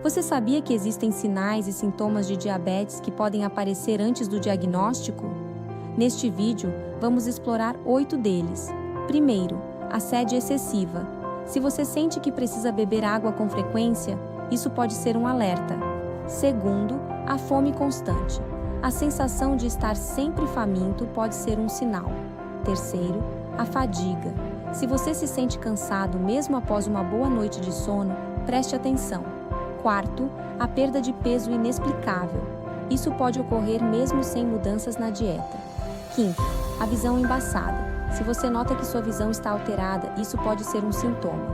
Você sabia que existem sinais e sintomas de diabetes que podem aparecer antes do diagnóstico? Neste vídeo, vamos explorar 8 deles. Primeiro, a sede excessiva. Se você sente que precisa beber água com frequência, isso pode ser um alerta. Segundo, a fome constante. A sensação de estar sempre faminto pode ser um sinal. Terceiro, a fadiga. Se você se sente cansado mesmo após uma boa noite de sono, preste atenção. Quarto, a perda de peso inexplicável. Isso pode ocorrer mesmo sem mudanças na dieta. Quinto, a visão embaçada. Se você nota que sua visão está alterada, isso pode ser um sintoma.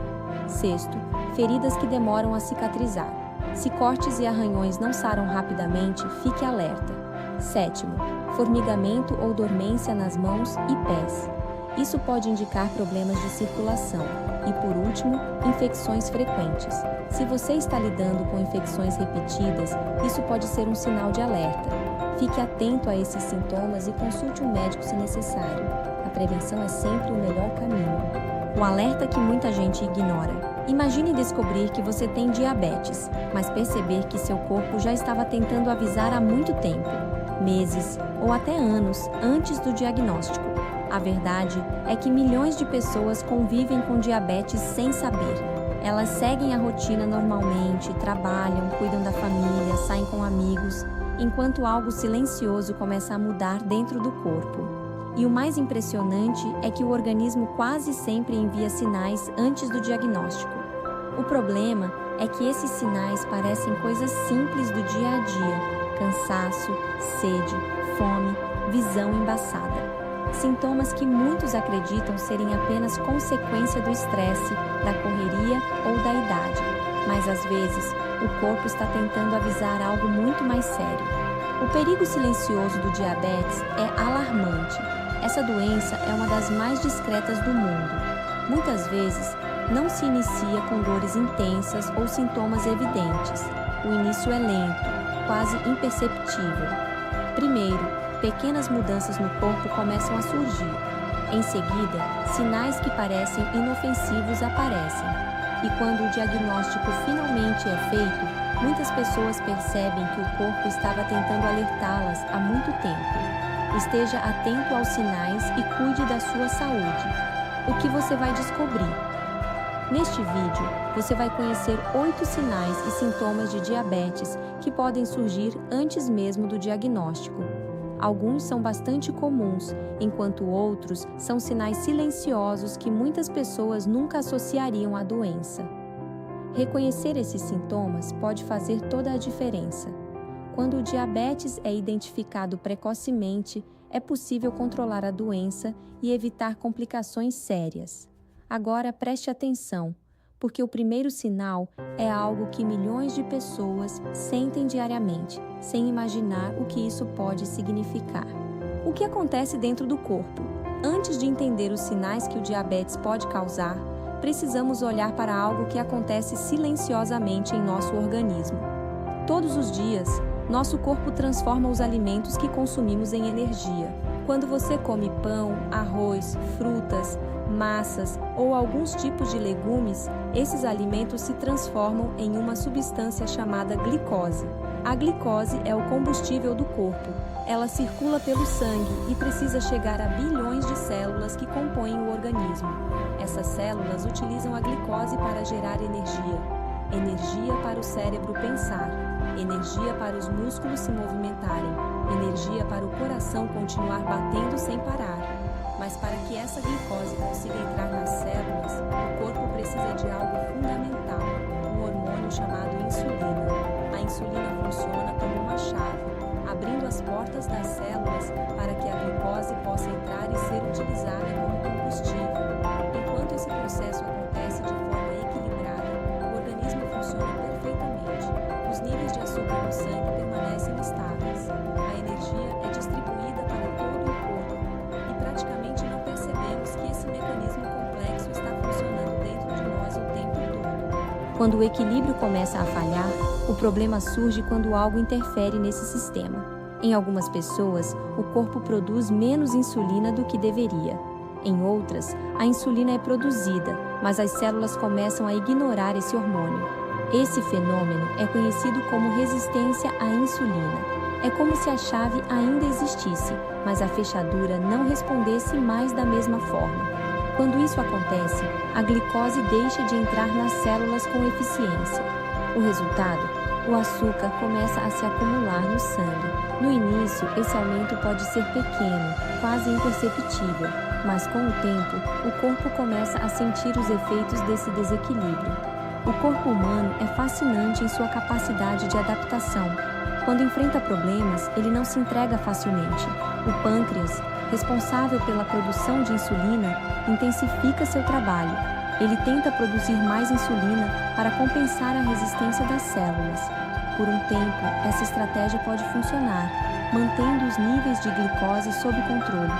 Sexto, feridas que demoram a cicatrizar. Se cortes e arranhões não saram rapidamente, fique alerta. Sétimo, formigamento ou dormência nas mãos e pés. Isso pode indicar problemas de circulação. E por último, infecções frequentes. Se você está lidando com infecções repetidas, isso pode ser um sinal de alerta. Fique atento a esses sintomas e consulte um médico se necessário. A prevenção é sempre o melhor caminho. O alerta que muita gente ignora. Imagine descobrir que você tem diabetes, mas perceber que seu corpo já estava tentando avisar há muito tempo, meses ou até anos antes do diagnóstico. A verdade é que milhões de pessoas convivem com diabetes sem saber. Elas seguem a rotina normalmente, trabalham, cuidam da família, saem com amigos, enquanto algo silencioso começa a mudar dentro do corpo. E o mais impressionante é que o organismo quase sempre envia sinais antes do diagnóstico. O problema é que esses sinais parecem coisas simples do dia a dia: cansaço, sede, fome, visão embaçada. Sintomas que muitos acreditam serem apenas consequência do estresse, da correria ou da idade. Mas às vezes, o corpo está tentando avisar algo muito mais sério. O perigo silencioso do diabetes é alarmante. Essa doença é uma das mais discretas do mundo. Muitas vezes, não se inicia com dores intensas ou sintomas evidentes. O início é lento, quase imperceptível. Primeiro, pequenas mudanças no corpo começam a surgir. Em seguida, sinais que parecem inofensivos aparecem. E quando o diagnóstico finalmente é feito, muitas pessoas percebem que o corpo estava tentando alertá-las há muito tempo. Esteja atento aos sinais e cuide da sua saúde. O que você vai descobrir? Neste vídeo, você vai conhecer 8 sinais e sintomas de diabetes que podem surgir antes mesmo do diagnóstico. Alguns são bastante comuns, enquanto outros são sinais silenciosos que muitas pessoas nunca associariam à doença. Reconhecer esses sintomas pode fazer toda a diferença. Quando o diabetes é identificado precocemente, é possível controlar a doença e evitar complicações sérias. Agora preste atenção, porque o primeiro sinal é algo que milhões de pessoas sentem diariamente, sem imaginar o que isso pode significar. O que acontece dentro do corpo? Antes de entender os sinais que o diabetes pode causar, precisamos olhar para algo que acontece silenciosamente em nosso organismo. Todos os dias, nosso corpo transforma os alimentos que consumimos em energia. Quando você come pão, arroz, frutas, massas ou alguns tipos de legumes, esses alimentos se transformam em uma substância chamada glicose. A glicose é o combustível do corpo. Ela circula pelo sangue e precisa chegar a bilhões de células que compõem o organismo. Essas células utilizam a glicose para gerar energia. Energia para o cérebro pensar, energia para os músculos se movimentarem, energia para o coração continuar batendo sem parar. Mas para que essa glicose consiga entrar nas células, o corpo precisa de algo fundamental, um hormônio chamado insulina. A insulina funciona como uma chave, abrindo as portas das células para que a glicose possa entrar e ser utilizada como combustível. Enquanto esse processo acontece de forma equilibrada, o organismo funciona perfeitamente. Os níveis de açúcar no sangue permanecem estáveis. A energia é distribuída para todo o corpo e praticamente não percebemos que esse mecanismo complexo está funcionando dentro de nós o tempo todo. Quando o equilíbrio começa a falhar, o problema surge quando algo interfere nesse sistema. Em algumas pessoas, o corpo produz menos insulina do que deveria. Em outras, a insulina é produzida, mas as células começam a ignorar esse hormônio. Esse fenômeno é conhecido como resistência à insulina. É como se a chave ainda existisse, mas a fechadura não respondesse mais da mesma forma. Quando isso acontece, a glicose deixa de entrar nas células com eficiência. O resultado? O açúcar começa a se acumular no sangue. No início, esse aumento pode ser pequeno, quase imperceptível, mas com o tempo, o corpo começa a sentir os efeitos desse desequilíbrio. O corpo humano é fascinante em sua capacidade de adaptação. Quando enfrenta problemas, ele não se entrega facilmente. O pâncreas, responsável pela produção de insulina, intensifica seu trabalho. Ele tenta produzir mais insulina para compensar a resistência das células. Por um tempo, essa estratégia pode funcionar, mantendo os níveis de glicose sob controle.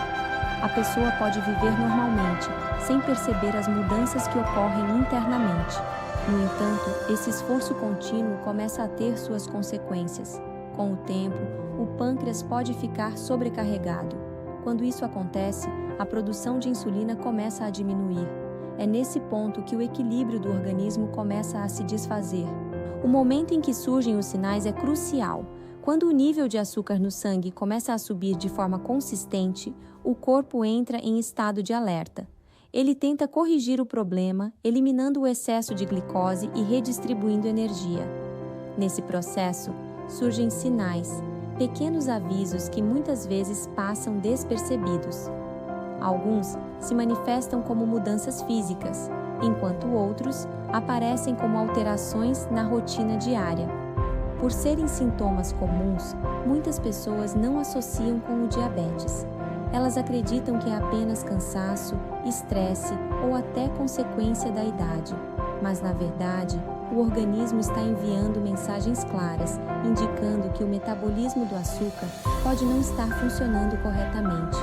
A pessoa pode viver normalmente, sem perceber as mudanças que ocorrem internamente. No entanto, esse esforço contínuo começa a ter suas consequências. Com o tempo, o pâncreas pode ficar sobrecarregado. Quando isso acontece, a produção de insulina começa a diminuir. É nesse ponto que o equilíbrio do organismo começa a se desfazer. O momento em que surgem os sinais é crucial. Quando o nível de açúcar no sangue começa a subir de forma consistente, o corpo entra em estado de alerta. Ele tenta corrigir o problema, eliminando o excesso de glicose e redistribuindo energia. Nesse processo, surgem sinais, pequenos avisos que muitas vezes passam despercebidos. Alguns se manifestam como mudanças físicas, enquanto outros aparecem como alterações na rotina diária. Por serem sintomas comuns, muitas pessoas não associam com o diabetes. Elas acreditam que é apenas cansaço, estresse ou até consequência da idade. Mas, na verdade, o organismo está enviando mensagens claras, indicando que o metabolismo do açúcar pode não estar funcionando corretamente.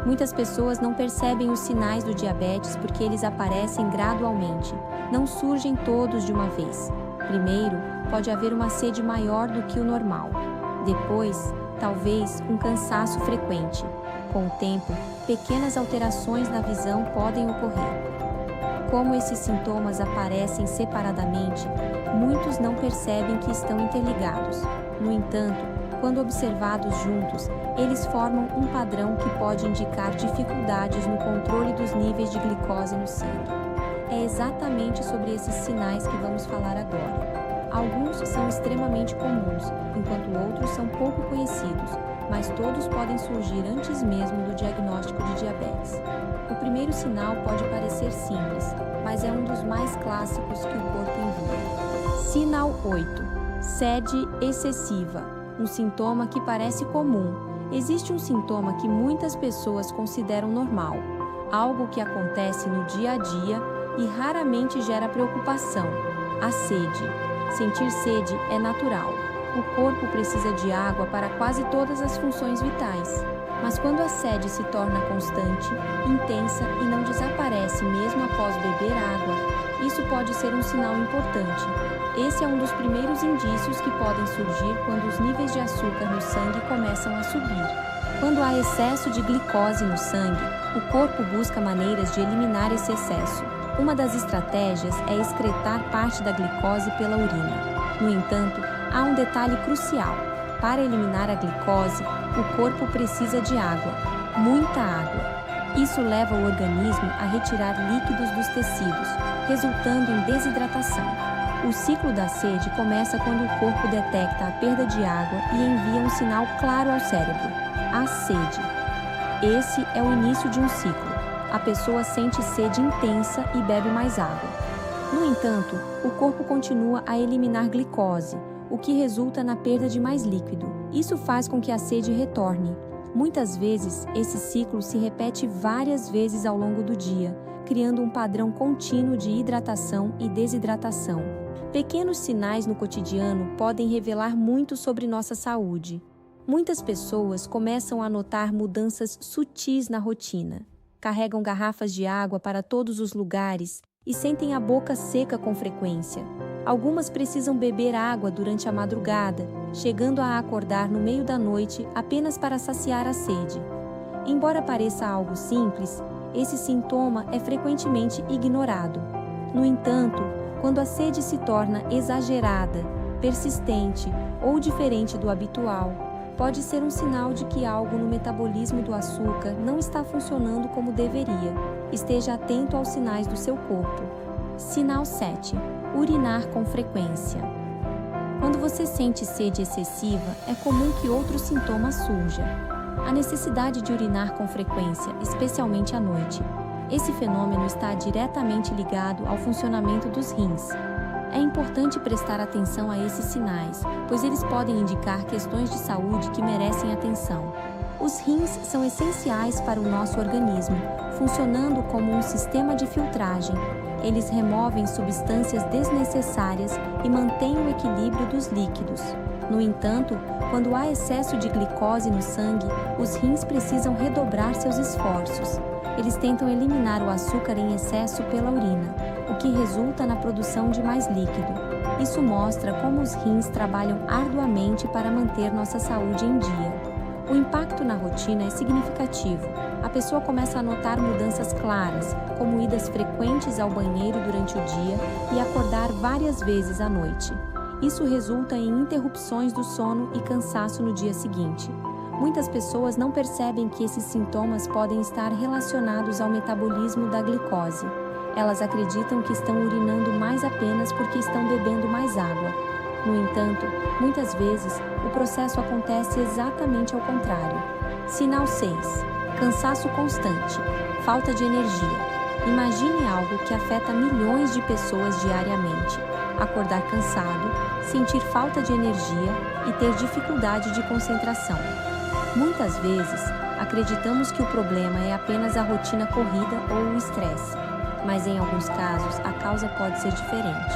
Muitas pessoas não percebem os sinais do diabetes porque eles aparecem gradualmente, não surgem todos de uma vez. Primeiro, pode haver uma sede maior do que o normal. Depois, talvez um cansaço frequente. Com o tempo, pequenas alterações na visão podem ocorrer. Como esses sintomas aparecem separadamente, muitos não percebem que estão interligados. No entanto, quando observados juntos, eles formam um padrão que pode indicar dificuldades no controle dos níveis de glicose no sangue. É exatamente sobre esses sinais que vamos falar agora. Alguns são extremamente comuns, enquanto outros são pouco conhecidos, mas todos podem surgir antes mesmo do diagnóstico de diabetes. O primeiro sinal pode parecer simples, mas é um dos mais clássicos que o corpo envia. Sinal 8. Sede excessiva. Um sintoma que parece comum. Existe um sintoma que muitas pessoas consideram normal, algo que acontece no dia a dia e raramente gera preocupação: a sede. Sentir sede é natural. O corpo precisa de água para quase todas as funções vitais. Mas quando a sede se torna constante, intensa e não desaparece mesmo após beber água, isso pode ser um sinal importante. Esse é um dos primeiros indícios que podem surgir quando os níveis de açúcar no sangue começam a subir. Quando há excesso de glicose no sangue, o corpo busca maneiras de eliminar esse excesso. Uma das estratégias é excretar parte da glicose pela urina. No entanto, há um detalhe crucial. Para eliminar a glicose, o corpo precisa de água, muita água. Isso leva o organismo a retirar líquidos dos tecidos, resultando em desidratação. O ciclo da sede começa quando o corpo detecta a perda de água e envia um sinal claro ao cérebro: a sede. Esse é o início de um ciclo. A pessoa sente sede intensa e bebe mais água. No entanto, o corpo continua a eliminar glicose, o que resulta na perda de mais líquido. Isso faz com que a sede retorne. Muitas vezes, esse ciclo se repete várias vezes ao longo do dia, criando um padrão contínuo de hidratação e desidratação. Pequenos sinais no cotidiano podem revelar muito sobre nossa saúde. Muitas pessoas começam a notar mudanças sutis na rotina. Carregam garrafas de água para todos os lugares e sentem a boca seca com frequência. Algumas precisam beber água durante a madrugada, chegando a acordar no meio da noite apenas para saciar a sede. Embora pareça algo simples, esse sintoma é frequentemente ignorado. No entanto, Quando a sede se torna exagerada, persistente ou diferente do habitual, pode ser um sinal de que algo no metabolismo do açúcar não está funcionando como deveria. Esteja atento aos sinais do seu corpo. Sinal 7. Urinar com frequência. Quando você sente sede excessiva, é comum que outro sintoma surja: a necessidade de urinar com frequência, especialmente à noite. Esse fenômeno está diretamente ligado ao funcionamento dos rins. É importante prestar atenção a esses sinais, pois eles podem indicar questões de saúde que merecem atenção. Os rins são essenciais para o nosso organismo, funcionando como um sistema de filtragem. Eles removem substâncias desnecessárias e mantêm o equilíbrio dos líquidos. No entanto, quando há excesso de glicose no sangue, os rins precisam redobrar seus esforços. Eles tentam eliminar o açúcar em excesso pela urina, o que resulta na produção de mais líquido. Isso mostra como os rins trabalham arduamente para manter nossa saúde em dia. O impacto na rotina é significativo. A pessoa começa a notar mudanças claras, como idas frequentes ao banheiro durante o dia e acordar várias vezes à noite. Isso resulta em interrupções do sono e cansaço no dia seguinte. Muitas pessoas não percebem que esses sintomas podem estar relacionados ao metabolismo da glicose. Elas acreditam que estão urinando mais apenas porque estão bebendo mais água. No entanto, muitas vezes, o processo acontece exatamente ao contrário. Sinal 6. Cansaço constante. Falta de energia. Imagine algo que afeta milhões de pessoas diariamente. Acordar cansado, sentir falta de energia e ter dificuldade de concentração. Muitas vezes, acreditamos que o problema é apenas a rotina corrida ou o estresse, mas em alguns casos a causa pode ser diferente.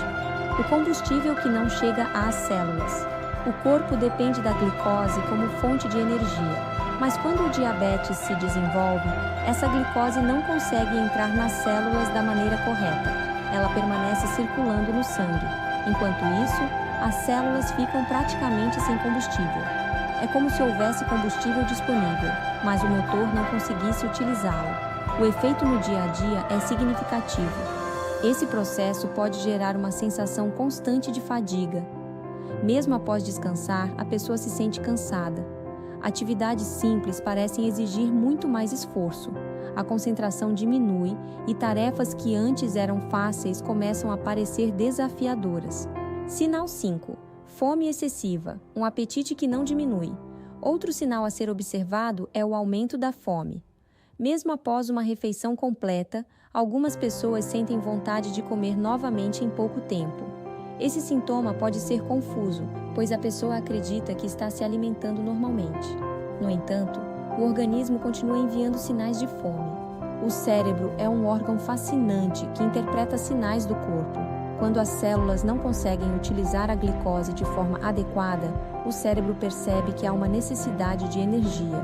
O combustível que não chega às células. O corpo depende da glicose como fonte de energia, mas quando o diabetes se desenvolve, essa glicose não consegue entrar nas células da maneira correta. Ela permanece circulando no sangue. Enquanto isso, as células ficam praticamente sem combustível. É como se houvesse combustível disponível, mas o motor não conseguisse utilizá-lo. O efeito no dia a dia é significativo. Esse processo pode gerar uma sensação constante de fadiga. Mesmo após descansar, a pessoa se sente cansada. Atividades simples parecem exigir muito mais esforço. A concentração diminui e tarefas que antes eram fáceis começam a parecer desafiadoras. Sinal 5. Fome excessiva, um apetite que não diminui. Outro sinal a ser observado é o aumento da fome. Mesmo após uma refeição completa, algumas pessoas sentem vontade de comer novamente em pouco tempo. Esse sintoma pode ser confuso, pois a pessoa acredita que está se alimentando normalmente. No entanto, o organismo continua enviando sinais de fome. O cérebro é um órgão fascinante que interpreta sinais do corpo. Quando as células não conseguem utilizar a glicose de forma adequada, o cérebro percebe que há uma necessidade de energia.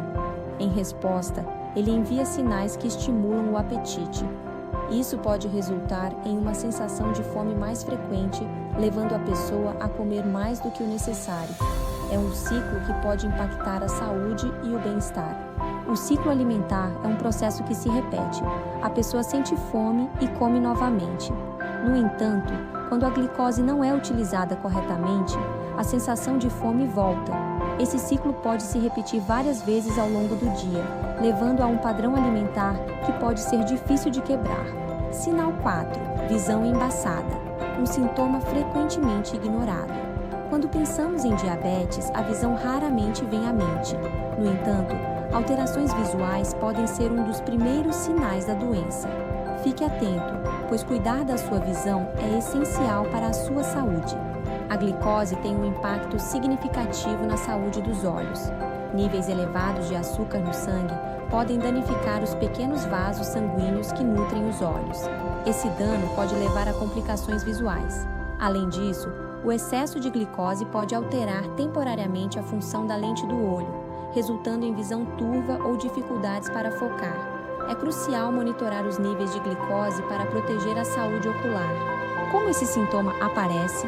Em resposta, ele envia sinais que estimulam o apetite. Isso pode resultar em uma sensação de fome mais frequente, levando a pessoa a comer mais do que o necessário. É um ciclo que pode impactar a saúde e o bem-estar. O ciclo alimentar é um processo que se repete. A pessoa sente fome e come novamente. No entanto, quando a glicose não é utilizada corretamente, a sensação de fome volta. Esse ciclo pode se repetir várias vezes ao longo do dia, levando a um padrão alimentar que pode ser difícil de quebrar. Sinal 4. Visão embaçada. Um sintoma frequentemente ignorado. Quando pensamos em diabetes, a visão raramente vem à mente. No entanto, alterações visuais podem ser um dos primeiros sinais da doença. Fique atento, pois cuidar da sua visão é essencial para a sua saúde. A glicose tem um impacto significativo na saúde dos olhos. Níveis elevados de açúcar no sangue podem danificar os pequenos vasos sanguíneos que nutrem os olhos. Esse dano pode levar a complicações visuais. Além disso, o excesso de glicose pode alterar temporariamente a função da lente do olho, resultando em visão turva ou dificuldades para focar. É crucial monitorar os níveis de glicose para proteger a saúde ocular. Como esse sintoma aparece?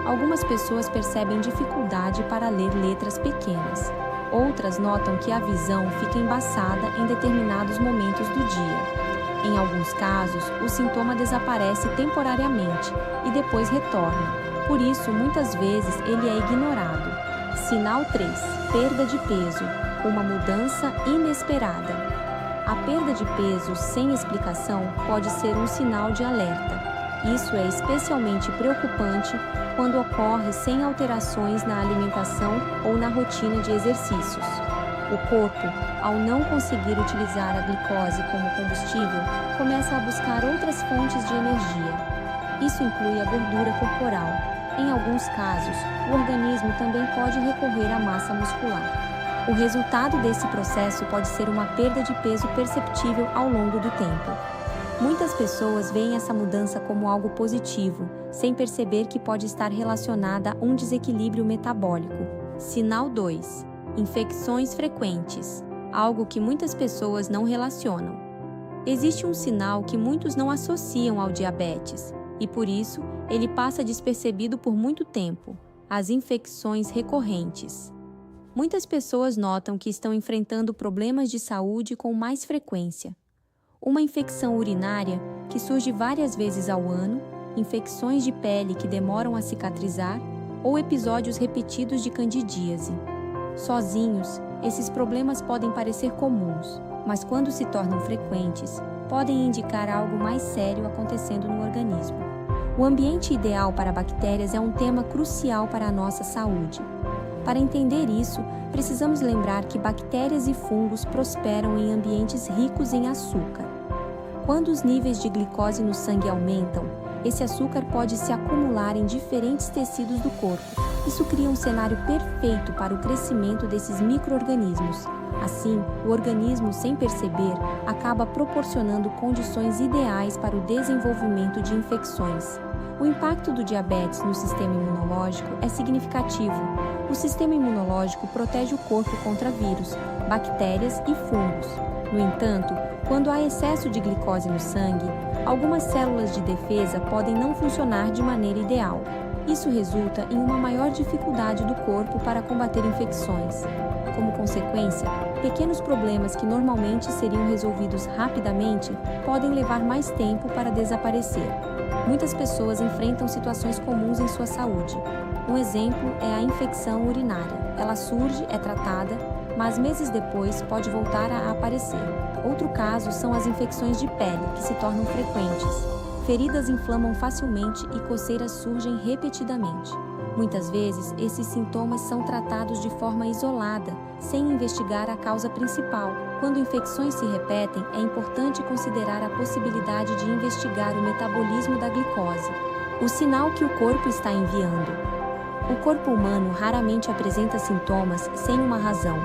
Algumas pessoas percebem dificuldade para ler letras pequenas. Outras notam que a visão fica embaçada em determinados momentos do dia. Em alguns casos, o sintoma desaparece temporariamente e depois retorna. Por isso, muitas vezes, ele é ignorado. Sinal 3. Perda de peso. Uma mudança inesperada. A perda de peso sem explicação pode ser um sinal de alerta. Isso é especialmente preocupante quando ocorre sem alterações na alimentação ou na rotina de exercícios. O corpo, ao não conseguir utilizar a glicose como combustível, começa a buscar outras fontes de energia. Isso inclui a gordura corporal. Em alguns casos, o organismo também pode recorrer à massa muscular. O resultado desse processo pode ser uma perda de peso perceptível ao longo do tempo. Muitas pessoas veem essa mudança como algo positivo, sem perceber que pode estar relacionada a um desequilíbrio metabólico. Sinal 2. Infecções frequentes, algo que muitas pessoas não relacionam. Existe um sinal que muitos não associam ao diabetes, e por isso ele passa despercebido por muito tempo: as infecções recorrentes. Muitas pessoas notam que estão enfrentando problemas de saúde com mais frequência. Uma infecção urinária, que surge várias vezes ao ano, infecções de pele que demoram a cicatrizar, ou episódios repetidos de candidíase. Sozinhos, esses problemas podem parecer comuns, mas quando se tornam frequentes, podem indicar algo mais sério acontecendo no organismo. O ambiente ideal para bactérias é um tema crucial para a nossa saúde. Para entender isso, precisamos lembrar que bactérias e fungos prosperam em ambientes ricos em açúcar. Quando os níveis de glicose no sangue aumentam, esse açúcar pode se acumular em diferentes tecidos do corpo. Isso cria um cenário perfeito para o crescimento desses micro-organismos. Assim, o organismo, sem perceber, acaba proporcionando condições ideais para o desenvolvimento de infecções. O impacto do diabetes no sistema imunológico é significativo. O sistema imunológico protege o corpo contra vírus, bactérias e fungos. No entanto, quando há excesso de glicose no sangue, algumas células de defesa podem não funcionar de maneira ideal. Isso resulta em uma maior dificuldade do corpo para combater infecções. Como consequência, pequenos problemas que normalmente seriam resolvidos rapidamente podem levar mais tempo para desaparecer. Muitas pessoas enfrentam situações comuns em sua saúde. Um exemplo é a infecção urinária. Ela surge, é tratada, mas meses depois pode voltar a aparecer. Outro caso são as infecções de pele, que se tornam frequentes. Feridas inflamam facilmente e coceiras surgem repetidamente. Muitas vezes, esses sintomas são tratados de forma isolada, sem investigar a causa principal. Quando infecções se repetem, é importante considerar a possibilidade de investigar o metabolismo da glicose, o sinal que o corpo está enviando. O corpo humano raramente apresenta sintomas sem uma razão.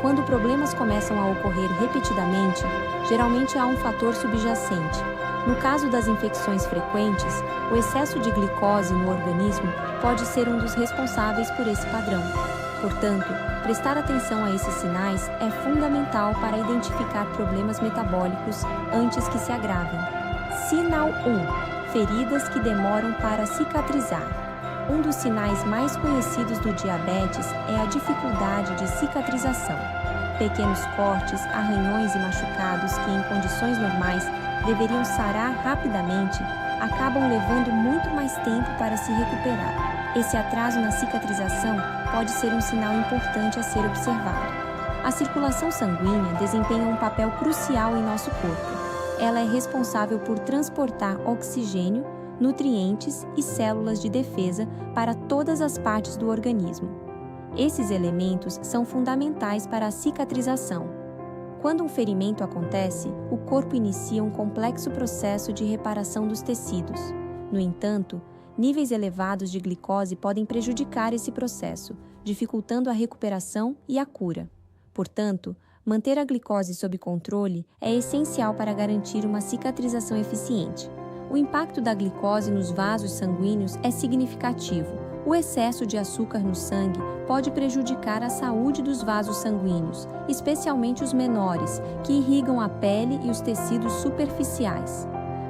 Quando problemas começam a ocorrer repetidamente, geralmente há um fator subjacente. No caso das infecções frequentes, o excesso de glicose no organismo pode ser um dos responsáveis por esse padrão. Portanto, prestar atenção a esses sinais é fundamental para identificar problemas metabólicos antes que se agravem. Sinal 1. Feridas que demoram para cicatrizar. Um dos sinais mais conhecidos do diabetes é a dificuldade de cicatrização. Pequenos cortes, arranhões e machucados que, em condições normais, deveriam sarar rapidamente, acabam levando muito mais tempo para se recuperar. Esse atraso na cicatrização pode ser um sinal importante a ser observado. A circulação sanguínea desempenha um papel crucial em nosso corpo. Ela é responsável por transportar oxigênio, nutrientes e células de defesa para todas as partes do organismo. Esses elementos são fundamentais para a cicatrização. Quando um ferimento acontece, o corpo inicia um complexo processo de reparação dos tecidos. No entanto, níveis elevados de glicose podem prejudicar esse processo, dificultando a recuperação e a cura. Portanto, manter a glicose sob controle é essencial para garantir uma cicatrização eficiente. O impacto da glicose nos vasos sanguíneos é significativo. O excesso de açúcar no sangue pode prejudicar a saúde dos vasos sanguíneos, especialmente os menores, que irrigam a pele e os tecidos superficiais.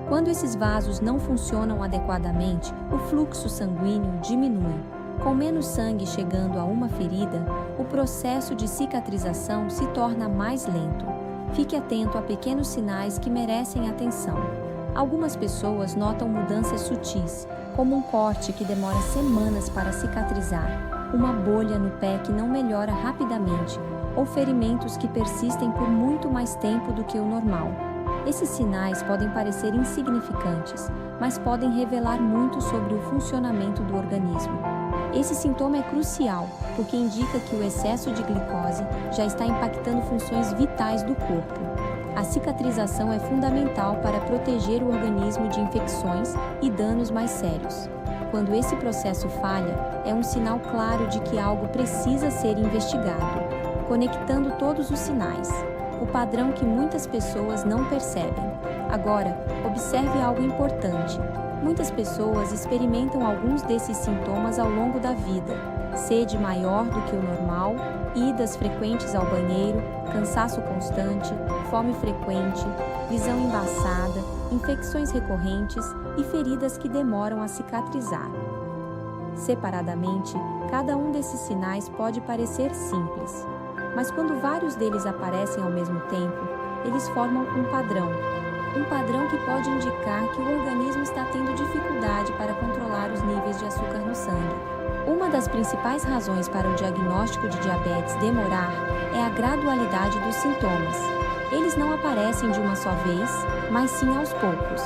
Quando esses vasos não funcionam adequadamente, o fluxo sanguíneo diminui. Com menos sangue chegando a uma ferida, o processo de cicatrização se torna mais lento. Fique atento a pequenos sinais que merecem atenção. Algumas pessoas notam mudanças sutis, como um corte que demora semanas para cicatrizar, uma bolha no pé que não melhora rapidamente, ou ferimentos que persistem por muito mais tempo do que o normal. Esses sinais podem parecer insignificantes, mas podem revelar muito sobre o funcionamento do organismo. Esse sintoma é crucial, porque indica que o excesso de glicose já está impactando funções vitais do corpo. A cicatrização é fundamental para proteger o organismo de infecções e danos mais sérios. Quando esse processo falha, é um sinal claro de que algo precisa ser investigado. Conectando todos os sinais, o padrão que muitas pessoas não percebem. Agora, observe algo importante. Muitas pessoas experimentam alguns desses sintomas ao longo da vida: sede maior do que o normal, idas frequentes ao banheiro, cansaço constante, fome frequente, visão embaçada, infecções recorrentes e feridas que demoram a cicatrizar. Separadamente, cada um desses sinais pode parecer simples, mas quando vários deles aparecem ao mesmo tempo, eles formam um padrão que pode indicar que o organismo está tendo dificuldade para controlar os níveis de açúcar no sangue. Uma das principais razões para o diagnóstico de diabetes demorar é a gradualidade dos sintomas. Eles não aparecem de uma só vez, mas sim aos poucos.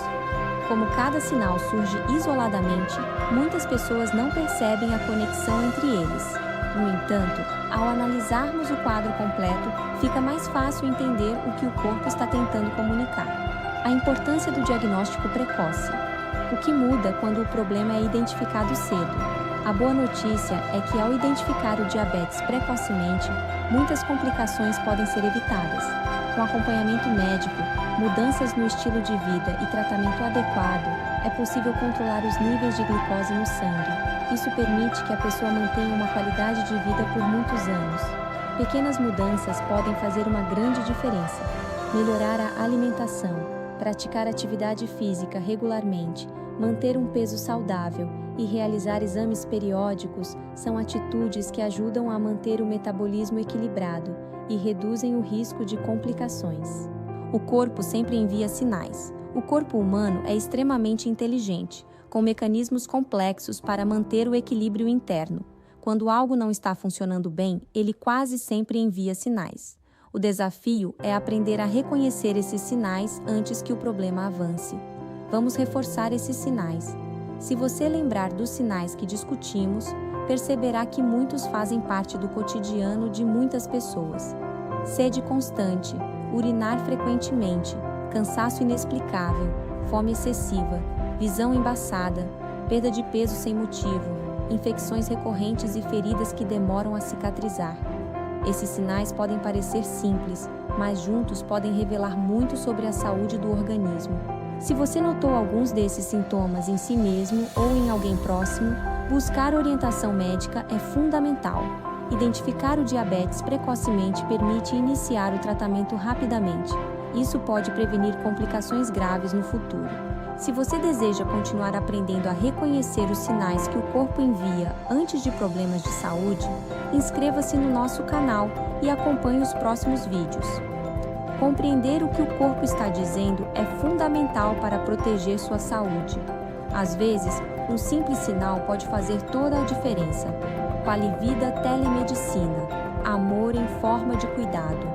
Como cada sinal surge isoladamente, muitas pessoas não percebem a conexão entre eles. No entanto, ao analisarmos o quadro completo, fica mais fácil entender o que o corpo está tentando comunicar. A importância do diagnóstico precoce. O que muda quando o problema é identificado cedo? A boa notícia é que, ao identificar o diabetes precocemente, muitas complicações podem ser evitadas. Com acompanhamento médico, mudanças no estilo de vida e tratamento adequado, é possível controlar os níveis de glicose no sangue. Isso permite que a pessoa mantenha uma qualidade de vida por muitos anos. Pequenas mudanças podem fazer uma grande diferença. Melhorar a alimentação, praticar atividade física regularmente, manter um peso saudável e realizar exames periódicos são atitudes que ajudam a manter o metabolismo equilibrado e reduzem o risco de complicações. O corpo sempre envia sinais. O corpo humano é extremamente inteligente, com mecanismos complexos para manter o equilíbrio interno. Quando algo não está funcionando bem, ele quase sempre envia sinais. O desafio é aprender a reconhecer esses sinais antes que o problema avance. Vamos reforçar esses sinais. Se você lembrar dos sinais que discutimos, perceberá que muitos fazem parte do cotidiano de muitas pessoas. Sede constante, urinar frequentemente, cansaço inexplicável, fome excessiva, visão embaçada, perda de peso sem motivo, infecções recorrentes e feridas que demoram a cicatrizar. Esses sinais podem parecer simples, mas juntos podem revelar muito sobre a saúde do organismo. Se você notou alguns desses sintomas em si mesmo ou em alguém próximo, buscar orientação médica é fundamental. Identificar o diabetes precocemente permite iniciar o tratamento rapidamente. Isso pode prevenir complicações graves no futuro. Se você deseja continuar aprendendo a reconhecer os sinais que o corpo envia antes de problemas de saúde, inscreva-se no nosso canal e acompanhe os próximos vídeos. Compreender o que o corpo está dizendo é fundamental para proteger sua saúde. Às vezes, um simples sinal pode fazer toda a diferença. Qualivida Telemedicina. Amor em forma de cuidado.